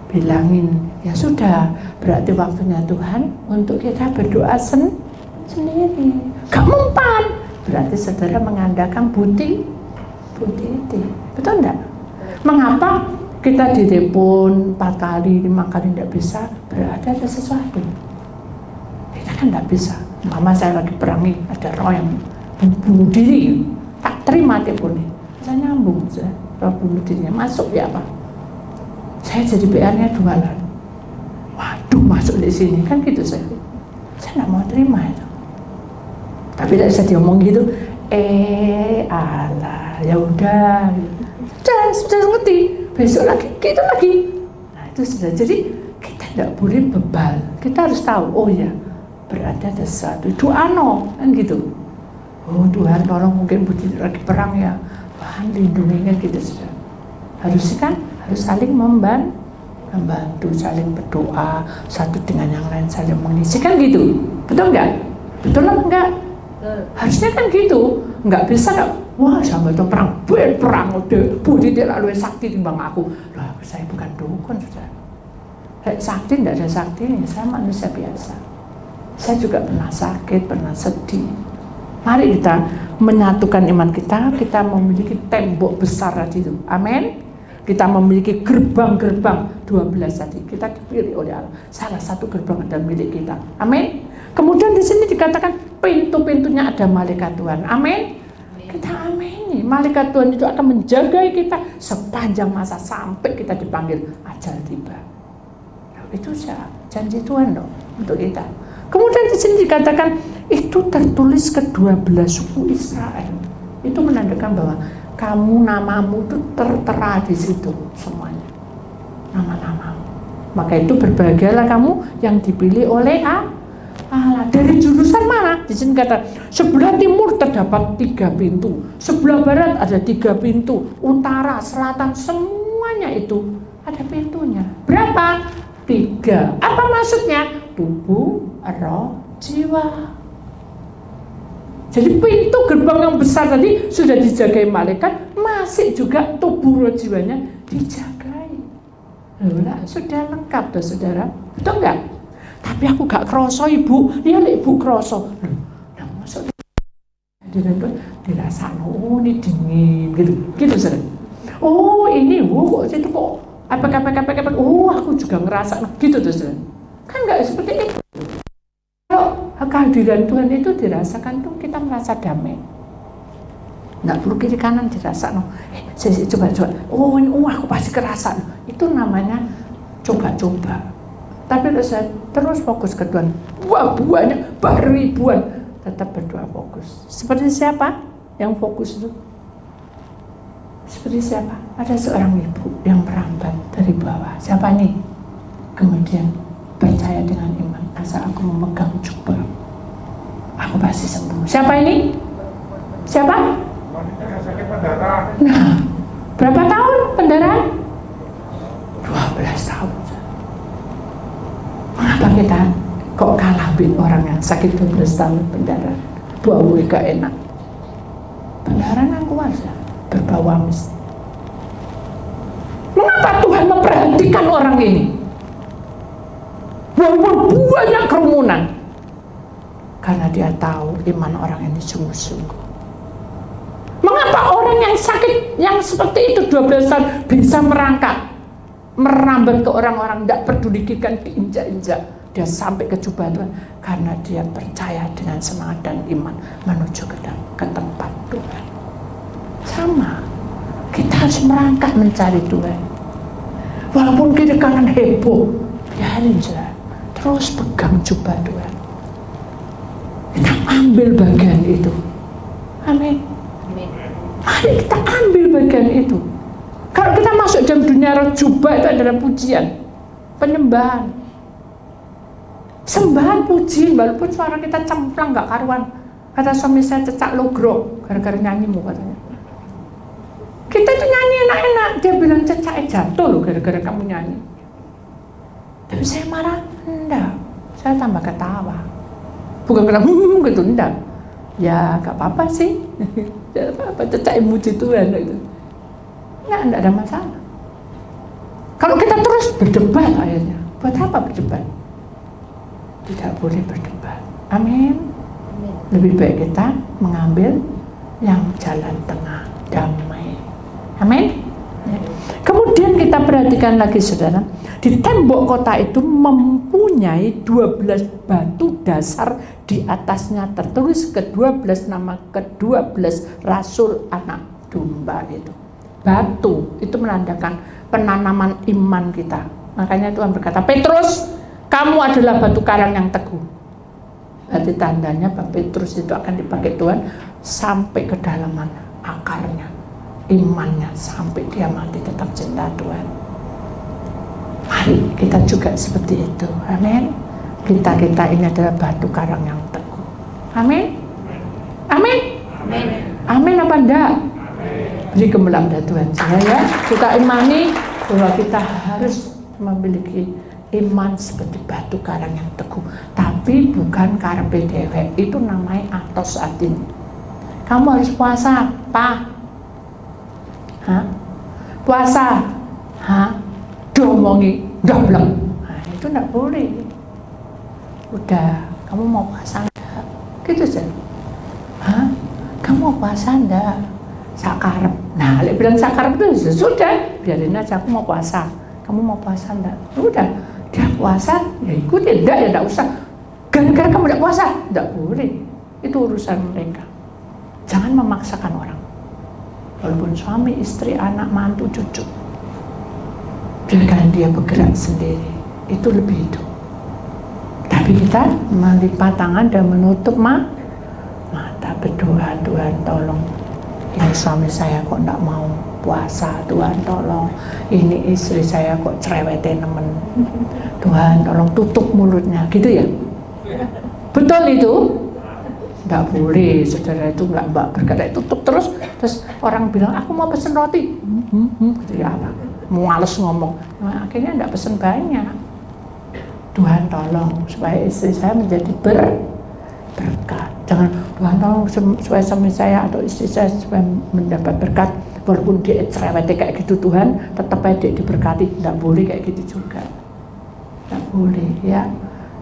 bilangin, ya sudah, berarti waktunya Tuhan untuk kita berdoa sendiri. Gak mempan, berarti saudara mengandalkan bukti itu, betul enggak? Mengapa kita ditelepon 4 kali, 5 kali tidak bisa? Berarti ada sesuatu. Kita kan tidak bisa. Mama saya lagi perangi, ada roh yang bunuh diri, tak terima teleponnya. Saya nyambung, roh bunuh dirinya masuk ya apa? Saya jadi PR-nya jualan. Waduh, masuk di sini kan gitu saya tidak mau terima itu. Tapi tidak bisa diomong gitu. Alah, ya udah. Sudah ngerti. Besok lagi, gitu lagi. Nah itu sudah. Jadi kita tidak boleh bebal. Kita harus tahu. Oh ya, berada ada sesuatu. Doa kan gitu. Oh Tuhan, tolong mungkin lagi perang ya. Tuhan lindungi kan gitu sudah. Harusnya kan harus saling membantu, saling berdoa satu dengan yang lain, saling mengisi kan gitu. Betul nggak? Betul lah enggak? Harusnya kan gitu. Nggak bisa nggak? Wah sama itu perang udah budi tidak lalu sakti timbang aku. Lah saya bukan dukun sudah. Sakti tidak ada saktinya. Saya manusia biasa. Saya juga pernah sakit, pernah sedih. Mari kita menyatukan iman kita. Kita memiliki tembok besar tadi itu. Amin. Kita memiliki gerbang-gerbang 12 tadi. Kita dipilih oleh Allah. Salah satu gerbang ada milik kita. Amin. Kemudian di sini dikatakan pintu-pintunya ada malaikat Tuhan. Amin. Kita amini. Malaikat Tuhan itu akan menjaga kita sepanjang masa sampai kita dipanggil ajal tiba. Itu janji Tuhan dong untuk kita. Kemudian di sini dikatakan itu tertulis ke-12 suku Israel. Itu menandakan bahwa kamu, namamu itu tertera di situ semuanya. Nama-namamu. Maka itu berbahagialah kamu yang dipilih oleh Allah. Dari jurusan mana? Di sini kata sebelah timur terdapat 3 pintu, sebelah barat ada 3 pintu, utara, selatan, semuanya itu ada pintunya. Berapa? 3. Apa maksudnya? Tubuh, roh, jiwa. Jadi pintu gerbang yang besar tadi sudah dijagai malaikat, masih juga tubuh roh jiwanya dijagai. Loh, sudah lengkap tuh saudara, betul enggak? Tapi aku gak kroso ibu, ya ibu kroso. Nah maksudnya dirasa, oh ini dingin gitu saudara. Oh ini, kok situ kok apa, oh aku juga ngerasa gitu tuh saudara. Kan gak seperti itu. Kalau kehadiran Tuhan itu dirasakan tuh kita merasa damai. Nggak perlu kiri kanan dirasa coba. Oh aku pasti kerasa. Itu namanya coba-coba. Tapi kalau saya terus fokus ke Tuhan, banyak, ribuan, tetap berdoa fokus. Seperti siapa yang fokus itu? Seperti siapa? Ada seorang ibu yang merambat dari bawah. Siapa nih? Kemudian percaya dengan iman. Asal aku memegang jubah, aku pasti sembuh. Siapa ini? Siapa? Nah, berapa tahun pendarahan? 12 tahun. Mengapa kita kok kalah bin orang yang sakit 12 tahun pendarahan? Bau gak enak. Pendarahan yang kuasa, berbau amis. Mengapa Tuhan memperhatikan orang ini? banyak kerumunan. Karena dia tahu iman orang ini sungguh-sungguh. Mengapa orang yang sakit yang seperti itu 12 tahun bisa merangkak, merambat ke orang-orang, tidak pedulikan, diinjak-injak, dia sampai ke jubah Tuhan? Karena dia percaya dengan semangat dan iman menuju ke tempat Tuhan. Sama, kita harus merangkak mencari Tuhan. Walaupun kiri kanan heboh, biarin saja, terus pegang jubah Tuhan. Kita ambil bagian itu. Amin. Mari kita ambil bagian itu. Kalau kita masuk dalam dunia roh, jubah itu adalah pujian, penyembahan, sembahan, pujian. Walaupun suara kita cemplang gak karuan. Kata suami saya, cecak logro gara-gara nyanyimu katanya. Kita tuh nyanyi enak-enak, dia bilang cecaknya jatuh loh gara-gara kamu nyanyi. Tapi saya marah, enggak, saya tambah ketawa. Bukan kena gitu, enggak. Ya gak apa-apa sih. Ya apa-apa, cecak muji Tuhan gitu. Enggak ada masalah. Kalau kita terus berdebat akhirnya, buat apa berdebat? Tidak boleh berdebat. Amin. Lebih baik kita mengambil yang jalan tengah, damai. Amin. Ya. Kemudian kita perhatikan lagi saudara, di tembok kota itu mempunyai 12 batu dasar, di atasnya tertulis ke-12 nama ke-12 Rasul Anak Domba itu. Batu itu menandakan penanaman iman kita. Makanya Tuhan berkata, Petrus, kamu adalah batu karang yang teguh. Berarti tandanya bahwa Petrus itu akan dipakai Tuhan sampai kedalaman akarnya, imannya, sampai dia mati tetap cinta Tuhan. Mari kita juga seperti itu. Amin. Kita ini adalah batu karang yang teguh. Amin. Amin. Amin apa enggak? Beri gemelam dah Tuhan saya ya. Kita imani bahwa kita harus memiliki iman seperti batu karang yang teguh. Tapi bukan karepe dewek. Itu namanya atos atin. Kamu harus puasa, Pak. Hah? Puasa. Hah? Domongi, doblek. Nah, itu enggak boleh. Udah, kamu mau puasa enggak? Gitu aja. Hah? Kamu mau puasa enggak? Sakarep. Nah, lek bilang sakarep itu sudah, biarin aja, aku mau puasa. Kamu mau puasa enggak? Udah, dia puasa, ya ikutin, enggak ya enggak usah. Gara-gara kamu enggak puasa, enggak boleh. Itu urusan mereka. Jangan memaksakan orang. Walaupun suami, istri, anak, mantu, cucu, biarkan dia bergerak sendiri. Itu lebih hidup. Tapi kita melipat tangan dan menutup mata, berdoa, Tuhan tolong. Ini suami saya kok enggak mau puasa, Tuhan tolong. Ini istri saya kok cerewetin temen, Tuhan tolong tutup mulutnya, gitu ya. Betul itu? Enggak boleh, saudara, itu enggak berkata tutup terus orang bilang aku mau pesen roti, gitu ya, apa? Males ngomong. Nah, akhirnya enggak pesen banyak. Tuhan tolong supaya istri saya menjadi berkat. Jangan Tuhan tolong supaya suami saya atau istri saya supaya mendapat berkat. Walaupun dia cerewet kayak gitu, Tuhan tetap aja dia diberkati. Tidak boleh kayak gitu juga. Tidak boleh ya.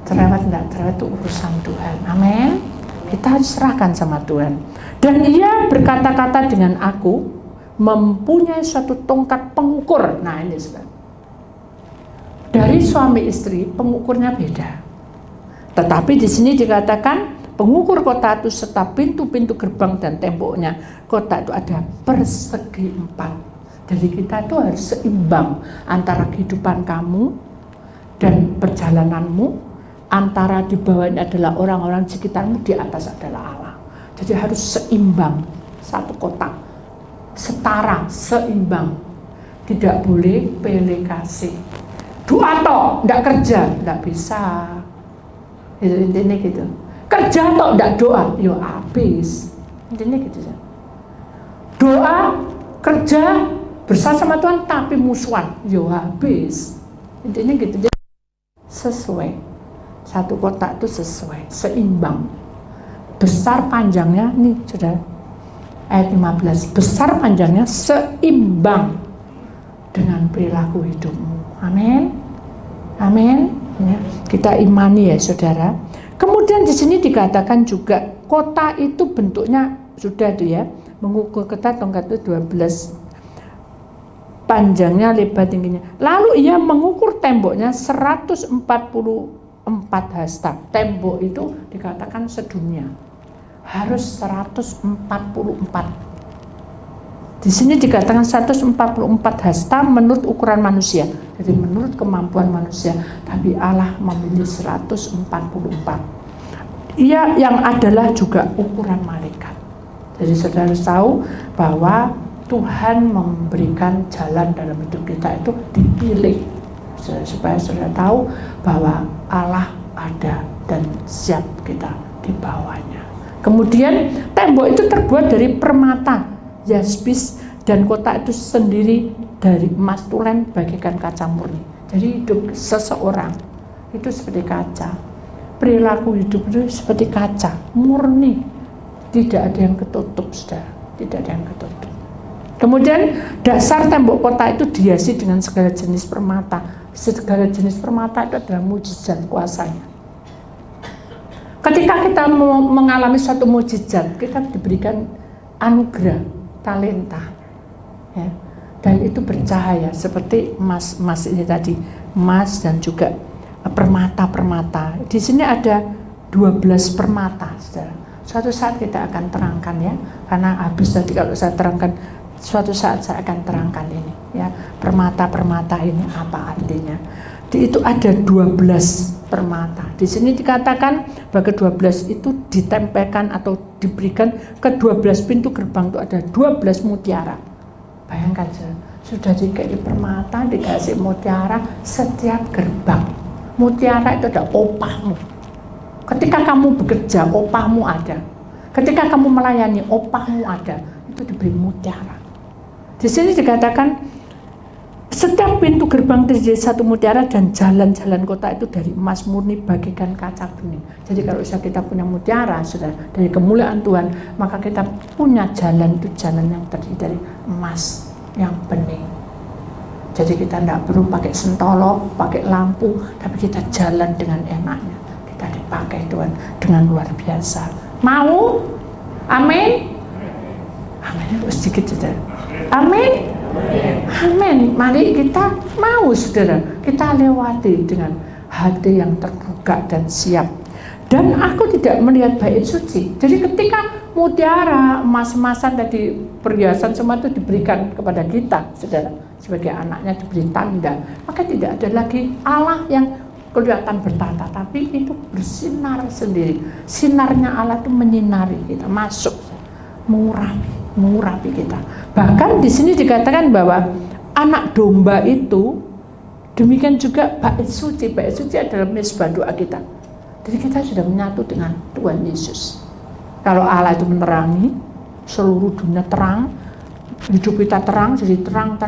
Cerewet tidak cerewet itu urusan Tuhan. Amin. Kita harus serahkan sama Tuhan. Dan ia berkata-kata dengan aku, mempunyai suatu tongkat pengukur. Nah ini sebenarnya. Dari suami istri pengukurnya beda. Tetapi di sini dikatakan pengukur kota itu serta pintu-pintu gerbang dan temboknya kota itu ada persegi 4. Jadi kita itu harus seimbang antara kehidupan kamu dan perjalananmu, antara di bawahnya adalah orang-orang sekitarmu, di atas adalah Allah. Jadi harus seimbang, satu kotak, setara, seimbang. Tidak boleh pilih kasih. Doa toh, tidak kerja, tidak bisa. Itu intinya gitu. Kerja toh, tidak doa, yo habis. Intinya gitu ya. Doa, kerja, bersama Tuhan, tapi musuhan, yo habis. Intinya gitu. Jadi sesuai. Satu kotak itu sesuai, seimbang. Besar panjangnya, nih sudah ayat 15. Besar panjangnya seimbang dengan perilaku hidupmu. Amin. Amin. Ya, kita imani ya saudara. Kemudian di sini dikatakan juga kota itu bentuknya sudah tuh ya, mengukur ketat tongkat itu 12 panjangnya, lebar, tingginya. Lalu ia mengukur temboknya 144 hasta. Tembok itu dikatakan sedunia harus 144. Di sini dikatakan 144 hasta menurut ukuran manusia. Jadi menurut kemampuan manusia, tapi Allah memilih 144. Ia yang adalah juga ukuran malaikat. Jadi saudara tahu bahwa Tuhan memberikan jalan dalam hidup kita itu dipilih. Supaya saudara tahu bahwa Allah ada dan siap kita di bawahnya. Kemudian tembok itu terbuat dari permata, jaspis, dan kota itu sendiri dari emas tulen bagaikan kaca murni. Jadi hidup seseorang itu seperti kaca, perilaku hidup itu seperti kaca murni, tidak ada yang ketutup, saudara, tidak ada yang ketutup. Kemudian dasar tembok kota itu dihiasi dengan segala jenis permata. Segala jenis permata itu adalah mujizat kuasanya. Ketika kita mengalami suatu mujizat, kita diberikan anugerah, talenta, ya, dan itu bercahaya seperti emas ini tadi, emas dan juga permata. Di sini ada 12 permata, saudara. Suatu saat kita akan terangkan ya, karena habis tadi kalau saya terangkan, suatu saat saya akan terangkan ini ya, permata ini apa artinya. Itu ada 12 permata. Di sini dikatakan bahwa ke-12 itu ditempelkan atau diberikan ke 12 pintu gerbang, itu ada 12 mutiara. Bayangkan sudah dikasih permata, dikasih mutiara setiap gerbang. Mutiara itu ada opahmu. Ketika kamu bekerja, opahmu ada. Ketika kamu melayani, opahmu ada. Itu diberi mutiara. Di sini dikatakan setiap pintu gerbang terdiri satu mutiara dan jalan-jalan kota itu dari emas murni bagaikan kaca bening. Jadi kalau kita punya mutiara, saudara, dari kemuliaan Tuhan, maka kita punya jalan itu jalan yang terdiri dari emas yang bening. Jadi kita tidak perlu pakai sentolok, pakai lampu, tapi kita jalan dengan enaknya. Kita dipakai Tuhan dengan luar biasa. Mau? Amin? Amin itu sedikit saudara. Amin? Amin. Mari kita mau saudara, kita lewati dengan hati yang terbuka dan siap. Dan aku tidak melihat bait suci. Jadi ketika mutiara, emas-emasan tadi, perhiasan semua itu diberikan kepada kita, saudara, sebagai anaknya diberi tanda, maka tidak ada lagi Allah yang kelihatan bertata, tapi itu bersinar sendiri. Sinarnya Allah itu menyinari kita, masuk, mengurapi kita. Bahkan di sini dikatakan bahwa anak domba itu demikian juga bait suci. Bait suci adalah mesbah doa kita. Jadi kita sudah menyatu dengan Tuhan Yesus. Kalau Allah itu menerangi, seluruh dunia terang, hidup kita terang, jadi terang.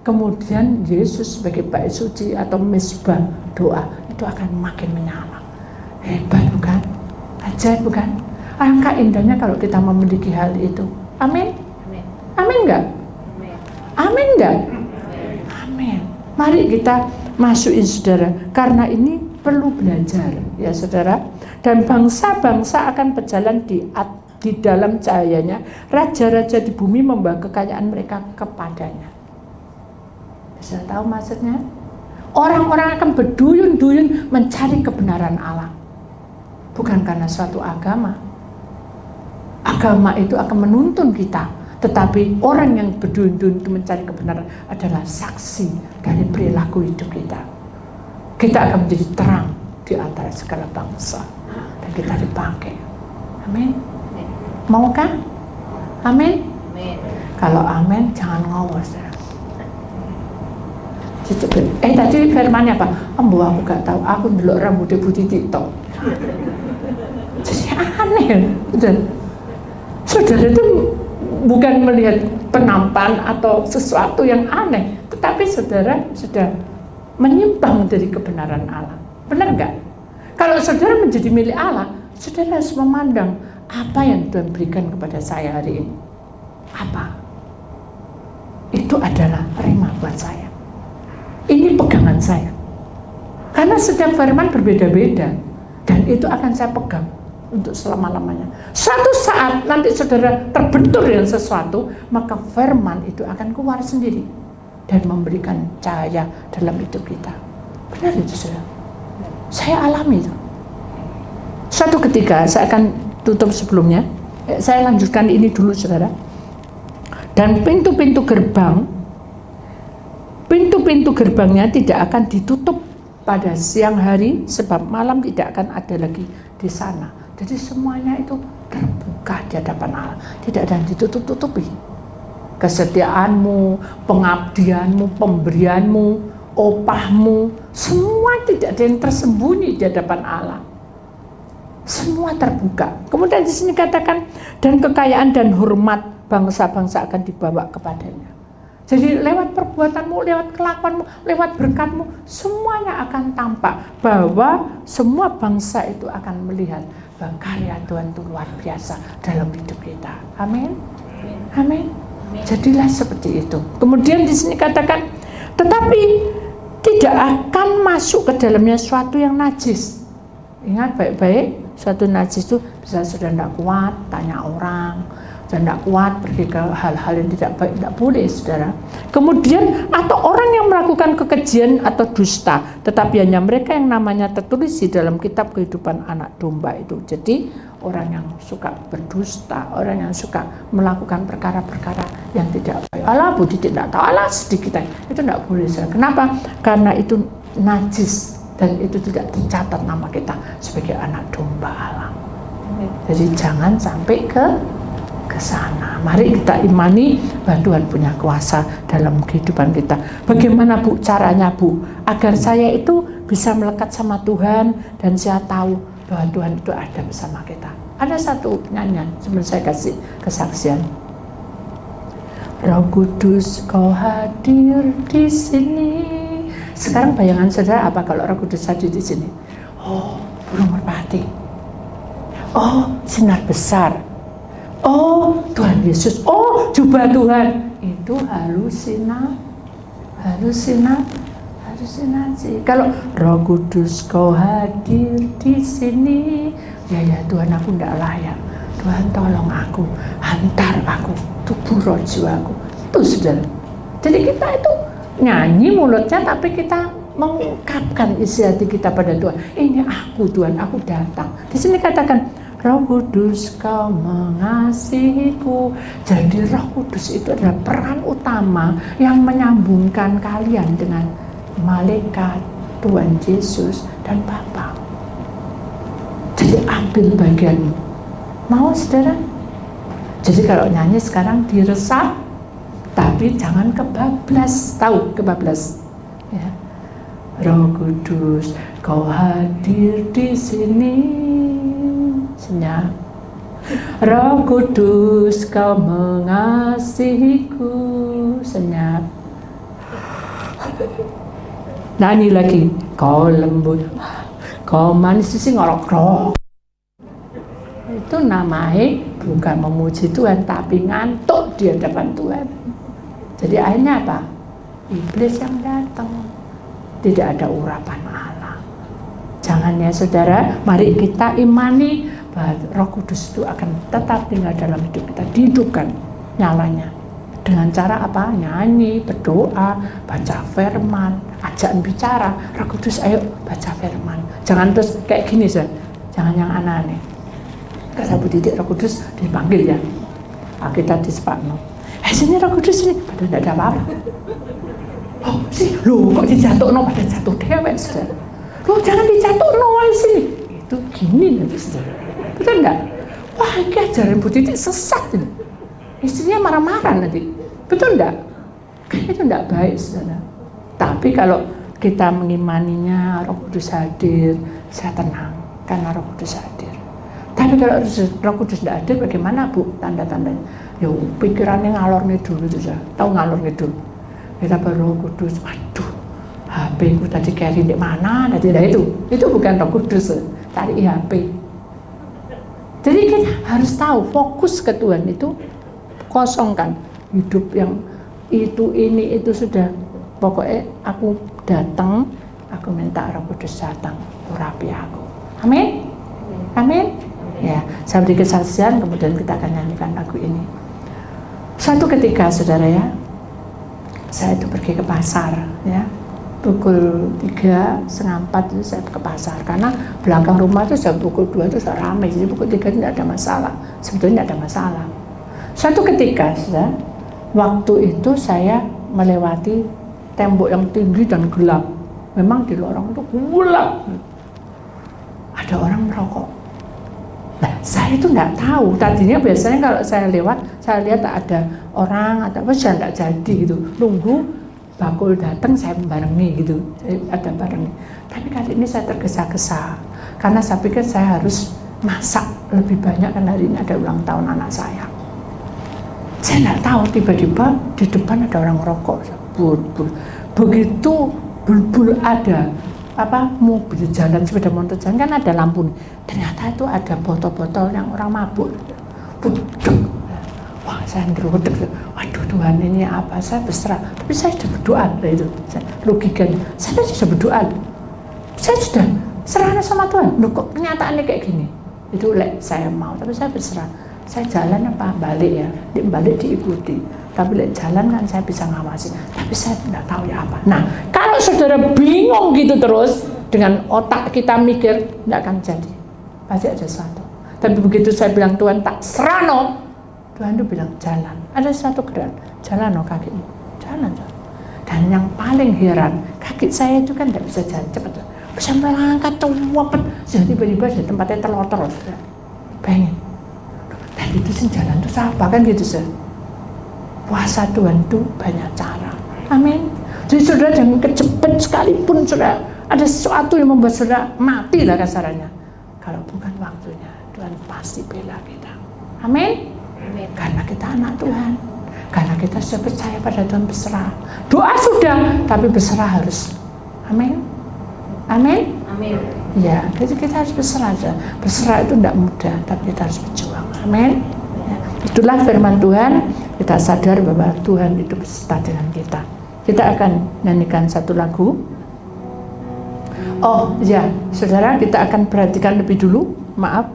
Kemudian Yesus sebagai bait suci atau mesbah doa itu akan makin menyala. Hebat bukan? Ajaib bukan? Alangkah indahnya kalau kita memiliki hal itu. Amin? Amin enggak? Amin enggak? Amin. Mari kita masukin saudara, karena ini perlu belajar ya saudara. Dan bangsa-bangsa akan berjalan di dalam cahayanya. Raja-raja di bumi membawa kekayaan mereka kepadanya. Bisa tahu maksudnya? Orang-orang akan berduyun-duyun mencari kebenaran Allah. Bukan karena suatu agama. Agama itu akan menuntun kita. Tetapi orang yang berduyun-duyun itu mencari kebenaran adalah saksi dari perilaku hidup kita. Kita akan menjadi terang di antara segala bangsa. Dan kita dipakai. Amin. Mau kan? Amin. Kalau amin, jangan ngawos ya. Tadi firmannya apa? Ambo aku gak tahu, aku ndelok rambutnya putih TikTok. Jadi aneh. Saudara itu bukan melihat penampan atau sesuatu yang aneh, tetapi saudara sudah menyimpang dari kebenaran Allah. Benar nggak? Kalau saudara menjadi milik Allah, saudara harus memandang apa yang Tuhan berikan kepada saya hari ini. Apa? Itu adalah rema buat saya. Ini pegangan saya. Karena setiap firman berbeda-beda, dan itu akan saya pegang untuk selama-lamanya. Suatu saat nanti saudara terbentur dengan sesuatu, maka firman itu akan keluar sendiri dan memberikan cahaya dalam hidup kita. Benar itu saudara. Saya alami itu. Suatu ketika, saya akan tutup sebelumnya, saya lanjutkan ini dulu saudara. Dan pintu-pintu gerbangnya tidak akan ditutup pada siang hari, sebab malam tidak akan ada lagi di sana. Jadi semuanya itu terbuka di hadapan Allah, tidak ada yang ditutup-tutupi. Kesetiaanmu, pengabdianmu, pemberianmu, opahmu, semua tidak ada yang tersembunyi di hadapan Allah. Semua terbuka. Kemudian di sini katakan, dan kekayaan dan hormat bangsa-bangsa akan dibawa kepadanya. Jadi lewat perbuatanmu, lewat kelakuanmu, lewat berkatmu, semuanya akan tampak bahwa semua bangsa itu akan melihat bahwa karya Tuhan itu luar biasa dalam hidup kita. Amin. Amin. Jadilah seperti itu. Kemudian di sini katakan, tetapi tidak akan masuk ke dalamnya suatu yang najis. Ingat baik-baik, suatu najis itu bisa sudah tidak kuat, tanya orang. Dan tidak kuat pergi ke hal-hal yang tidak baik, tidak boleh saudara. Kemudian atau orang yang melakukan kekejian atau dusta, tetapi hanya mereka yang namanya tertulis di dalam kitab kehidupan anak domba itu. Jadi orang yang suka berdusta, orang yang suka melakukan perkara-perkara yang tidak baik, Allah budi tidak tahu, Allah sedikit itu tidak boleh saudara. Kenapa? Karena itu najis dan itu tidak tercatat nama kita sebagai anak domba Allah. Jadi jangan sampai ke sana. Mari kita imani bahwa Tuhan punya kuasa dalam kehidupan kita. Bagaimana Bu caranya Bu? Agar saya itu bisa melekat sama Tuhan dan saya tahu bahwa Tuhan itu ada bersama kita. Ada satu nyanyian sebelum saya kasih kesaksian. Roh Kudus kau hadir di sini. Sekarang bayangan saudara apa kalau Roh Kudus hadir di sini? Oh, burung merpati. Oh, sinar besar. Oh, Tuhan Yesus. Oh, jubah Tuhan. Itu halusinasi. Kalau Roh Kudus kau hadir di sini, ya Tuhan aku tidak layak. Tuhan tolong aku, hantar aku, tubuh roh jiwaku. Itu saudara. Jadi kita itu nyanyi mulutnya, tapi kita mengungkapkan isi hati kita pada Tuhan. Ini aku Tuhan, aku datang. Di sini katakan, Roh Kudus kau mengasihiku. Jadi Roh Kudus itu adalah peran utama yang menyambungkan kalian dengan malaikat, Tuhan Yesus dan Bapa. Jadi ambil bagianmu. Mau saudara? Jadi kalau nyanyi sekarang diresap, tapi jangan kebablas. Tahu kebablas? Ya. Roh Kudus kau hadir di sini. Senyap. Roh Kudus kau mengasihiku. Senyap. Nyanyi lagi. Kau lembut, kau manis, sih ngorok-ngorok. Itu namanya bukan memuji Tuhan, tapi ngantuk di hadapan Tuhan. Jadi akhirnya apa? Iblis yang datang. Tidak ada urapan Allah. Jangan ya saudara, mari kita imani bahwa Roh Kudus itu akan tetap tinggal dalam hidup kita, dihidupkan nyalanya. Dengan cara apa? Nyanyi, berdoa, baca firman, ajakan bicara. Roh Kudus ayo baca firman. Jangan terus kayak gini saja. Jangan yang aneh-aneh. Kata Bu Didik, Roh Kudus dipanggil ya. Kita disepakno. Sini Roh Kudus sini, padahal tidak ada apa-apa. Oh sih, loh kok dijatuhno pada jatuh dewek saudara. Loh jangan dijatuhno sini. Itu gini nanti saudara. Betul enggak? Wah ini ajaran Bu Didik sesat ini. Istrinya marah-marah nanti. Betul enggak? Itu enggak baik saudara. Tapi kalau kita mengimaninya, Roh Kudus hadir, saya tenang karena Roh Kudus hadir. Tapi kalau Roh Kudus tidak hadir, bagaimana Bu tanda-tandanya? Ya pikirannya ngalor ngidul itu saja. Tahu ngalor ngidul? Kita Roh Kudus, aduh, HP ku tadi carry di mana? Nah, tidak itu bukan Roh Kudus, cari HP. Jadi kita harus tahu fokus ke Tuhan itu kosongkan hidup yang itu sudah pokoknya aku datang, Aku minta Roh Kudus datang urapi aku. Amin. Amin. Ya, saya beri kesaksian, kemudian kita akan nyanyikan lagu ini. Suatu ketika, saudara ya, saya itu pergi ke pasar, ya. Pukul 3, setengah 4 itu saya ke pasar, karena belakang rumah itu sudah pukul 2 itu sudah ramai, jadi pukul 3 itu tidak ada masalah, sebetulnya tidak ada masalah. Suatu ketika, saudara, waktu itu saya melewati tembok yang tinggi dan gelap. Memang di lorong itu gelap. Ada orang merokok. Nah, saya itu nggak tahu. Tadinya biasanya kalau saya lewat, saya lihat ada orang atau apa, saya nggak jadi gitu. Nunggu bakul datang, saya barengi gitu. Ada barengi. Tapi kali ini saya tergesa-gesa. Karena saya pikir saya harus masak lebih banyak, karena hari ini ada ulang tahun anak saya. Saya nggak tahu, tiba-tiba di depan ada orang rokok. Bul-bul. Begitu bul-bul ada mobil jalan, sepeda motor jalan, kan ada lampu. Ternyata itu ada botol-botol yang orang mabuk. Budek. Wah, saya ngerudek. Waduh, Tuhan, ini apa? Saya berserah. Tapi saya sudah berdoa. Itu logikanya. Saya sudah berdoa. Saya sudah serah sama Tuhan. Loh, kok kenyataannya kayak gini? Itu saya mau, tapi saya berserah. Saya jalan apa balik ya? Balik diikuti. Tapi jalan kan saya bisa ngawasi, tapi saya tidak tahu ya apa. Nah, kalau saudara bingung gitu terus, dengan otak kita mikir, tidak akan jadi. Pasti ada sesuatu. Tapi begitu saya bilang, Tuhan tak serano, Tuhan itu bilang jalan. Ada satu gerak, jalan kakimu, jalan. Dan yang paling heran, kaki saya itu kan tidak bisa jalan cepat, bisa melangkah cepet, jadi tiba-tiba di tempatnya terlotor. Pengen. Dan itu sih jalan itu apa kan gitu sih. Puasa Tuhan itu banyak cara. Amin. Jadi saudara jangan kejepit sekalipun saudara ada sesuatu yang membuat saudara mati lah kasarannya. Kalau bukan waktunya, Tuhan pasti bela kita. Amin. Amin. Karena kita anak Tuhan. Karena kita sudah percaya pada Tuhan, berserah. Doa sudah, tapi berserah harus. Amin. Amin. Amin. Ya, jadi kita harus berserah aja. Berserah itu tidak mudah, tapi kita harus berjuang. Amin. Ya, itulah firman Tuhan. Kita sadar bahwa Tuhan itu beserta dengan kita. Kita akan nyanyikan satu lagu. Oh ya, saudara, kita akan perhatikan lebih dulu. Maaf,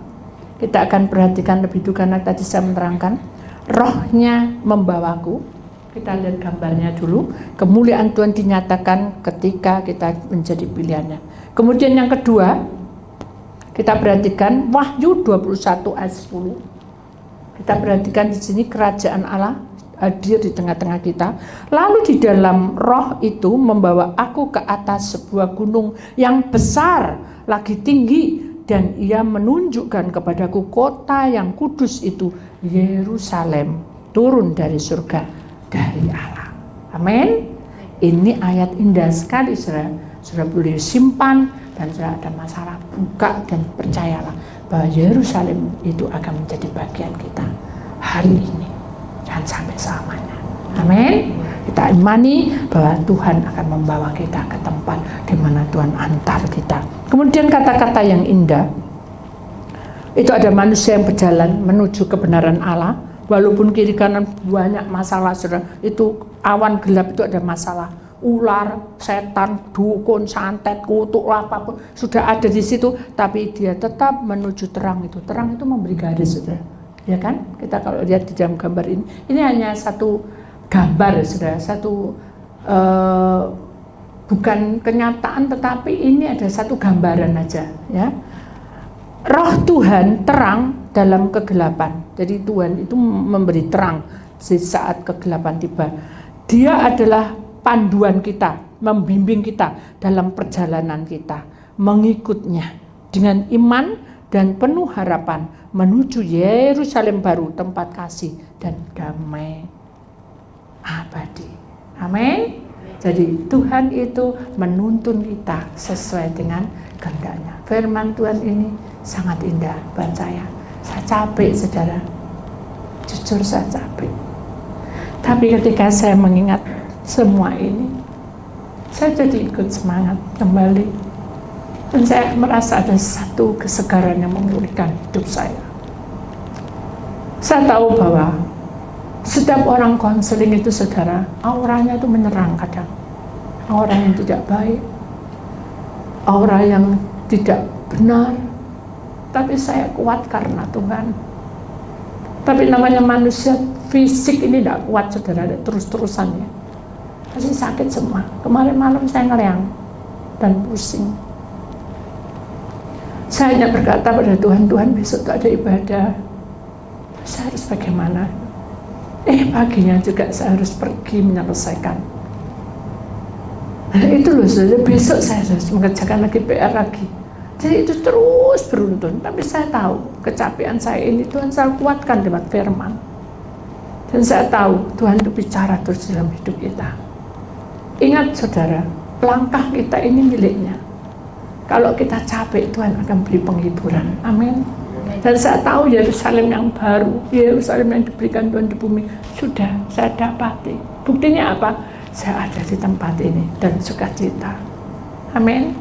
kita akan perhatikan lebih dulu karena tadi saya menerangkan rohnya membawaku. Kita lihat gambarnya dulu. Kemuliaan Tuhan dinyatakan ketika kita menjadi pilihannya. Kemudian yang kedua, kita perhatikan Wahyu 21 ayat 10. Kita perhatikan di sini kerajaan Allah hadir di tengah-tengah kita. Lalu di dalam roh itu membawa aku ke atas sebuah gunung yang besar, lagi tinggi, dan ia menunjukkan kepadaku kota yang kudus itu, Yerusalem, turun dari surga, dari Allah. Amin. Ini ayat indah sekali, saudara. Saudara boleh simpan, dan saudara ada masalah, buka dan percayalah bahwa Yerusalem itu akan menjadi bagian kita hari ini dan sampai selamanya. Amin. Kita imani bahwa Tuhan akan membawa kita ke tempat di mana Tuhan antar kita. Kemudian kata-kata yang indah itu, ada manusia yang berjalan menuju kebenaran Allah, walaupun kiri kanan banyak masalah, saudara. Itu awan gelap itu ada masalah. Ular, setan, dukun, santet, kutuk, apapun sudah ada di situ, tapi dia tetap menuju terang itu. Terang itu memberi garis, saudara. Ya kan? Kita kalau lihat di dalam gambar ini hanya satu gambar, saudara. Satu bukan kenyataan, tetapi ini ada satu gambaran aja, ya. Roh Tuhan terang dalam kegelapan. Jadi Tuhan itu memberi terang di saat kegelapan tiba. Dia adalah panduan kita, membimbing kita dalam perjalanan kita, mengikutnya dengan iman dan penuh harapan menuju Yerusalem baru, tempat kasih dan damai abadi. Amin. Jadi Tuhan itu menuntun kita sesuai dengan kehendaknya. Firman Tuhan ini sangat indah buat saya. Saya capek, saudara. Jujur saya capek. Tapi ketika saya mengingat semua ini, saya jadi ikut semangat kembali. Dan saya merasa ada satu kesegaran yang memulihkan hidup saya. Saya tahu bahwa setiap orang konseling itu, saudara, auranya itu menyerang kadang. Orang yang tidak baik, aura yang tidak benar, tapi saya kuat karena Tuhan. Tapi namanya manusia fisik ini tidak kuat, saudara, terus-terusan ya. Pasti sakit semua. Kemarin malam saya ngeleang dan pusing. Saya hanya berkata pada Tuhan, Tuhan besok tuh ada ibadah, saya harus bagaimana? Paginya juga saya harus pergi menyelesaikan. Nah, itu loh saudara, besok saya harus mengerjakan lagi PR lagi. Jadi itu terus beruntun. Tapi saya tahu kecapean saya ini Tuhan saya kuatkan lewat firman. Dan saya tahu Tuhan itu bicara terus dalam hidup kita. Ingat saudara, langkah kita ini miliknya. Kalau kita capek, Tuhan akan beri penghiburan. Amin. Dan saya tahu Yerusalem yang baru, Yerusalem yang diberikan Tuhan di bumi, sudah saya dapati. Buktinya apa? Saya ada di tempat ini dan sukacita. Amin.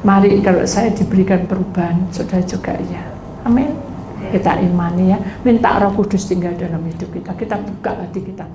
Mari kalau saya diberikan perubahan, saudara juga ya. Amin. Kita imani ya. Minta Roh Kudus tinggal dalam hidup kita. Kita buka hati kita.